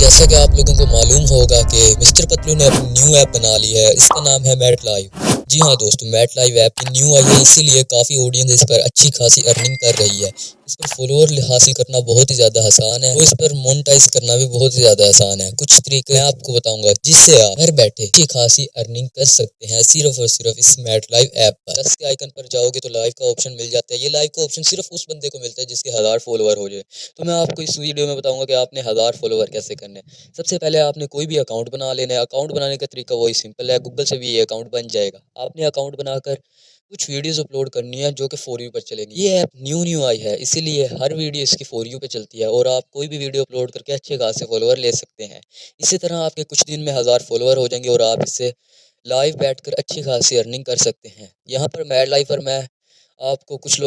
जैसा कि आप लोगों को मालूम होगा कि मिस्टर पतलू ने अपनी न्यू ऐप बना ली है। इसका नाम है मैट लाइव। जी हाँ दोस्तों, मैट लाइव ऐप की न्यू आई है, इसीलिए काफ़ी ऑडियंस इस पर अच्छी खासी अर्निंग कर रही है। इस पर फॉलोअर हासिल करना बहुत ही ज़्यादा आसान है और इस पर मोनेटाइज करना भी बहुत ही ज़्यादा आसान है। कुछ तरीके मैं आपको बताऊंगा जिससे आप घर बैठे अच्छी खासी अर्निंग कर सकते हैं, सिर्फ और सिर्फ इस मैट लाइव ऐप पर। प्लस के आइकन पर जाओगे तो लाइव का ऑप्शन मिल जाता है। ये लाइव का ऑप्शन सिर्फ उस बंदे को मिलता है जिसके 1000 फॉलोअर हो जाए। तो मैं आपको इस वीडियो में बताऊंगा कि आपने 1000 फॉलोअर कैसे करने। सबसे पहले आपने कोई भी अकाउंट बना लेना है। अकाउंट बनाने का तरीका वही सिंपल है, गूगल से भी ये अकाउंट बन जाएगा। आपने अकाउंट बनाकर कुछ वीडियोस अपलोड करनी है जो कि फॉर यू पर चलेंगी। ये ऐप न्यू आई है, इसीलिए हर वीडियो इसकी फॉर यू पे चलती है और आप कोई भी वीडियो अपलोड करके अच्छे खासे फॉलोअर ले सकते हैं। इसी तरह आपके कुछ दिन में 1000 फॉलोअर हो जाएंगे और आप इससे लाइव बैठकर अच्छी खासी अर्निंग कर सकते हैं। यहाँ पर मैड लाइव पर मैं आपको कुछ